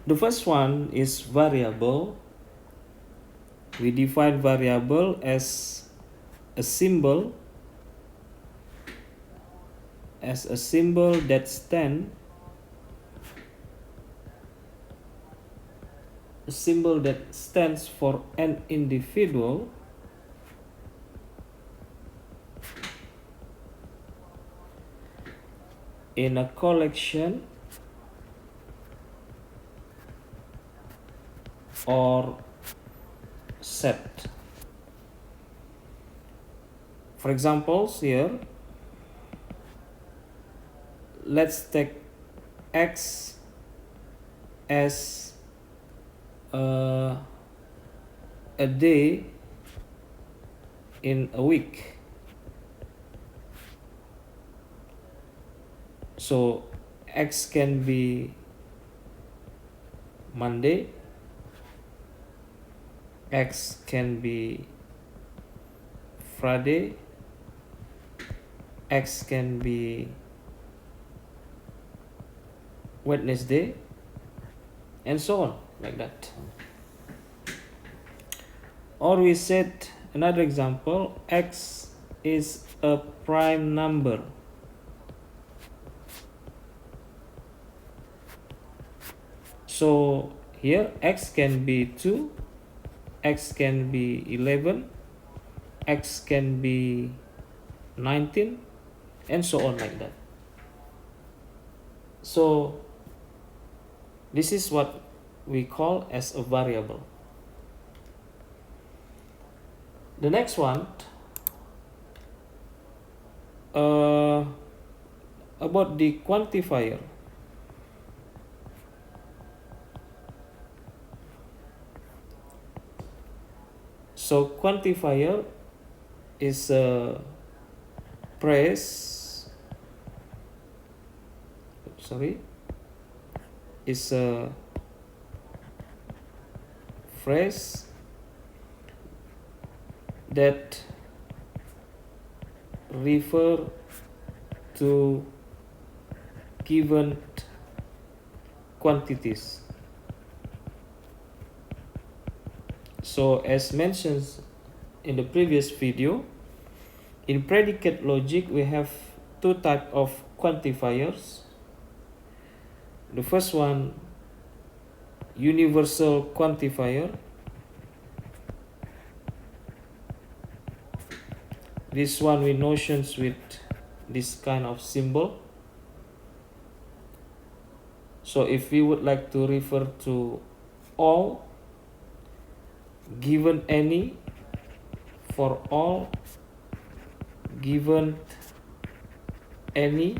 The first one is variable. We define variable as a symbol that stands for an individual in a collection or set. For examples here, let's take X as a day in a week. So X can be Monday, X can be Friday, X can be Wednesday, and so on, like that. Or we set another example, X is a prime number. So here X can be 2, X can be 11, X can be 19, and so on, like that. So this is what we call as a variable. The next one, about the quantifier. So quantifier is a phrase, is a phrase that refer to given quantities. So as mentioned in the previous video, in predicate logic we have two types of quantifiers. The first one, universal quantifier. This one we notions with this kind of symbol. So if we would like to refer to all, given any, for all, given any,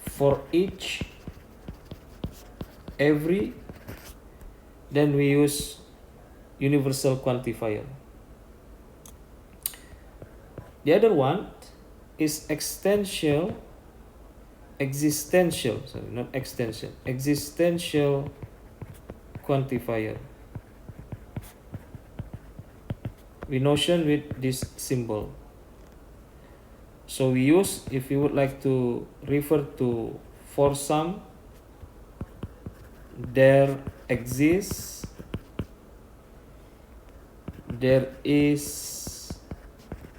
for each, every, then we use universal quantifier. The other one is existential quantifier. We notion with this symbol. So we use, if we would like to refer to for some, there exists, there is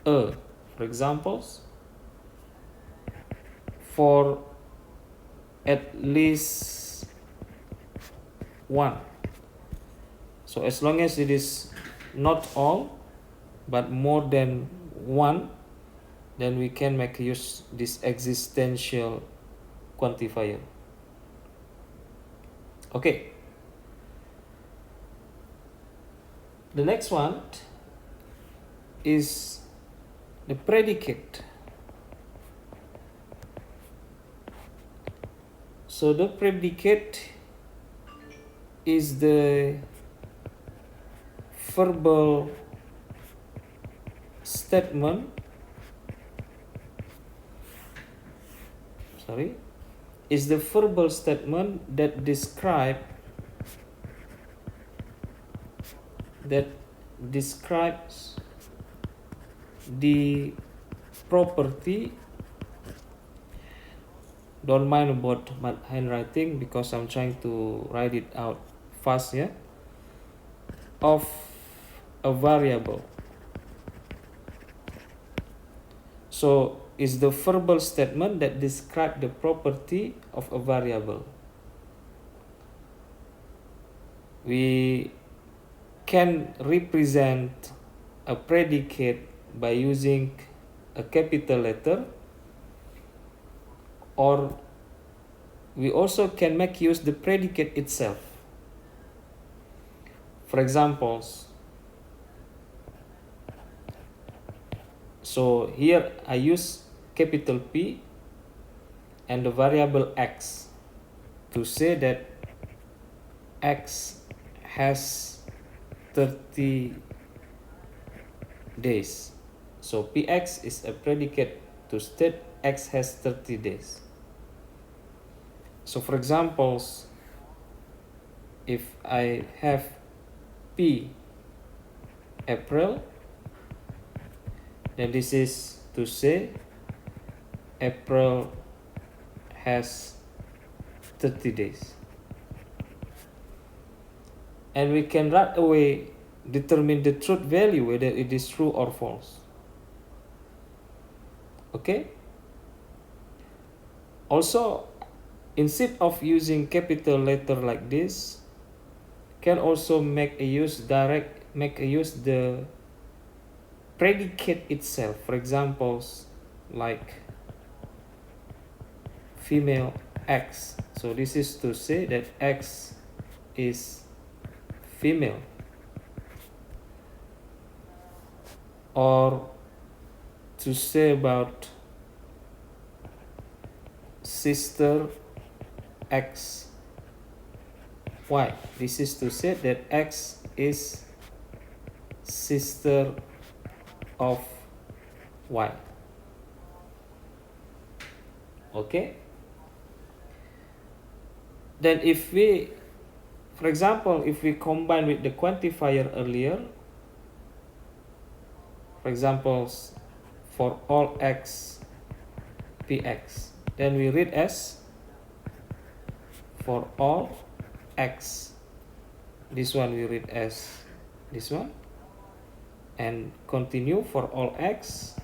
a, for examples, for at least one. So as long as it is not all but more than one, then we can make use this existential quantifier. Okay. The next one is the predicate. So the predicate is the verbal statement, is the verbal statement that describes the property Don't mind about my handwriting because I'm trying to write it out fast, yeah? Of a variable. So it's the verbal statement that describes the property of a variable. We can represent a predicate by using a capital letter, or we also can make use the predicate itself. For examples, so here I use capital P and the variable x to say that x has 30 days. So px is a predicate to state x has 30 days. So for examples, if I have P April, then this is to say April has 30 days. And we can right away determine the truth value, whether it is true or false. Okay? Also, instead of using capital letter like this, can also make a use the predicate itself. For examples like female X. So this is to say that X is female. Or to say about sister X Y. This is to say that X is sister of Y. Okay? Then if we, for example, if we combine with the quantifier earlier, for example, for all x px, then we read as for all x, this one we read as this one, and continue for all x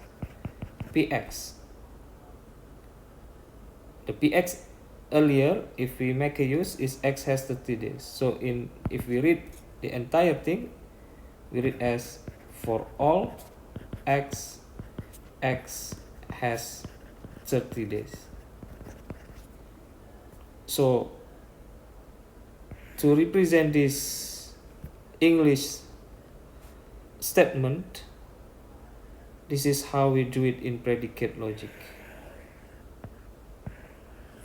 px. The px earlier, if we make a use, is x has 30 days. So if we read the entire thing, we read as for all x has 30 days. So to represent this English statement, this is how we do it in predicate logic.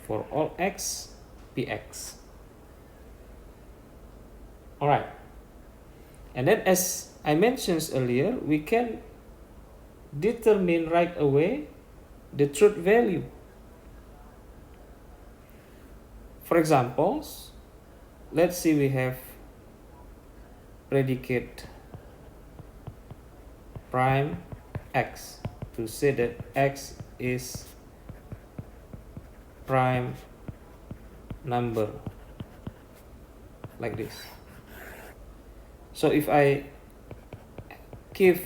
For all x px. Alright. And then as I mentioned earlier, we can determine right away the truth value. For examples, let's see, we have predicate prime x to say that x is prime number, like this. So if I give,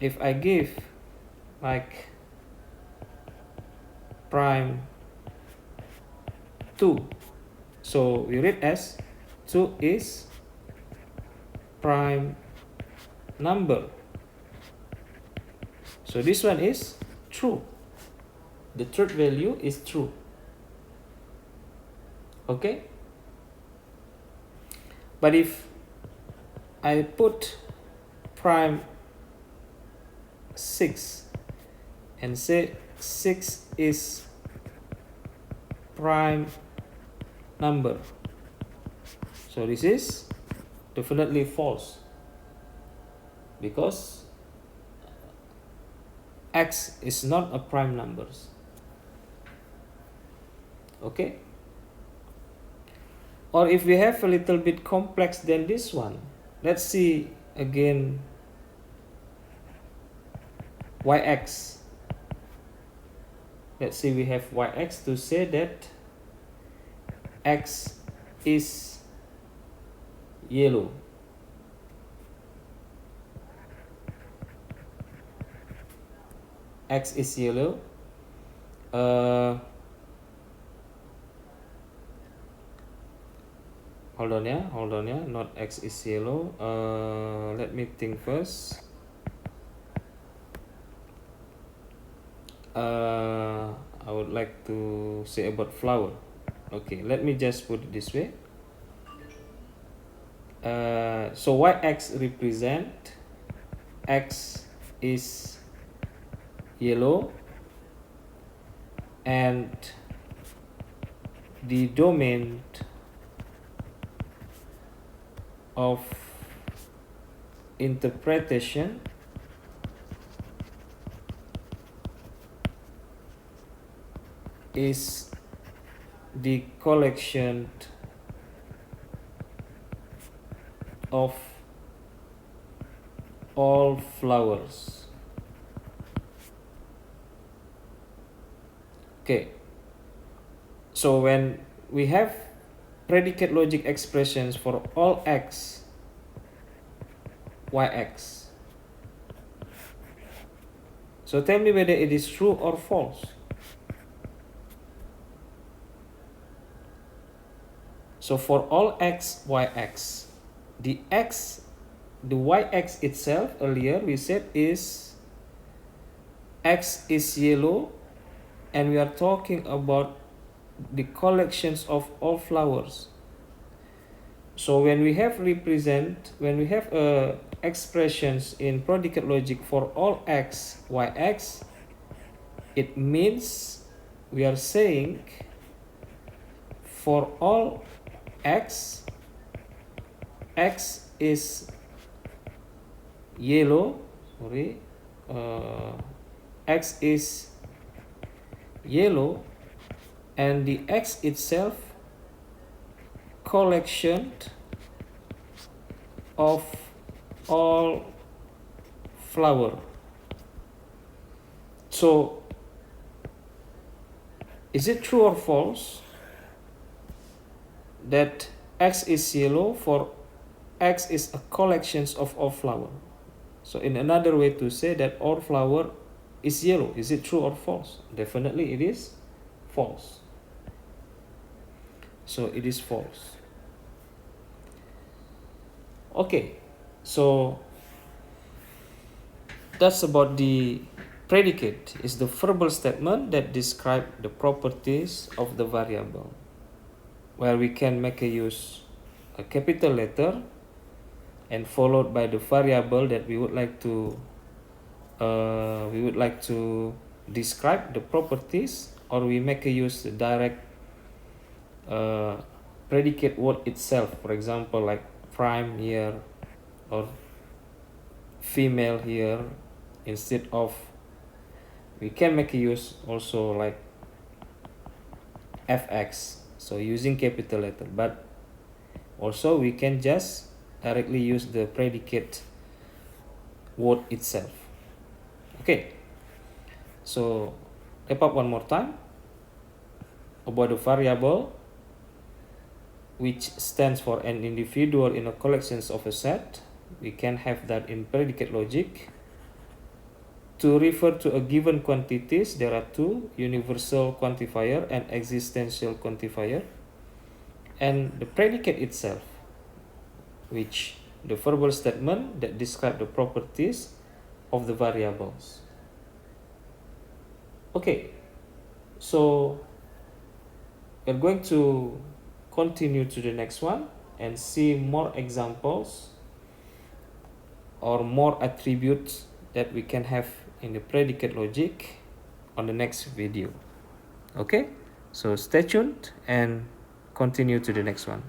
if I give like prime 2, so we read as 2 is prime number. So this one is true. The truth value is true. Okay? But if I put prime 6 and say 6 is prime number, so this is definitely false, because x is not a prime number. Okay? Or if we have a little bit complex than this one, let's see again yx. let's say we have yx to say that x is yellow. X is yellow. Hold on, not x is yellow. Let me think first. I would like to say about flower. Okay, let me just put it this way. So yx represent x is yellow, and the domain of interpretation is the collection of all flowers. Okay, so when we have predicate logic expressions for all x, yx, so tell me whether it is true or false. So for all x, yx, the yx itself, earlier we said is x is yellow, and we are talking about the collections of all flowers. So when we have expressions in predicate logic for all x, yx, it means we are saying for all x is yellow, x is yellow, and the x itself collection of all flower. So is it true or false that x is yellow for x is a collection of all flower? So in another way to say that all flower is yellow, is it true or false? Definitely it is false. So it is false. Okay, so that's about the predicate. It's the verbal statement that describe the properties of the variable, where we can make a use a capital letter and followed by the variable that we would like to describe the properties, or we make a use the direct predicate word itself, for example like prime here or female here, instead of, we can make a use also like fx, so using capital letter, but also we can just directly use the predicate word itself. Okay, so wrap up one more time about the variable, which stands for an individual in a collection of a set. We can have that in predicate logic. To refer to a given quantities, there are two: universal quantifier and existential quantifier. And the predicate itself, which the verbal statement that describe the properties of the variables. Okay, so we're going to continue to the next one and see more examples or more attributes that we can have in the predicate logic on the next video. Okay, so stay tuned and continue to the next one.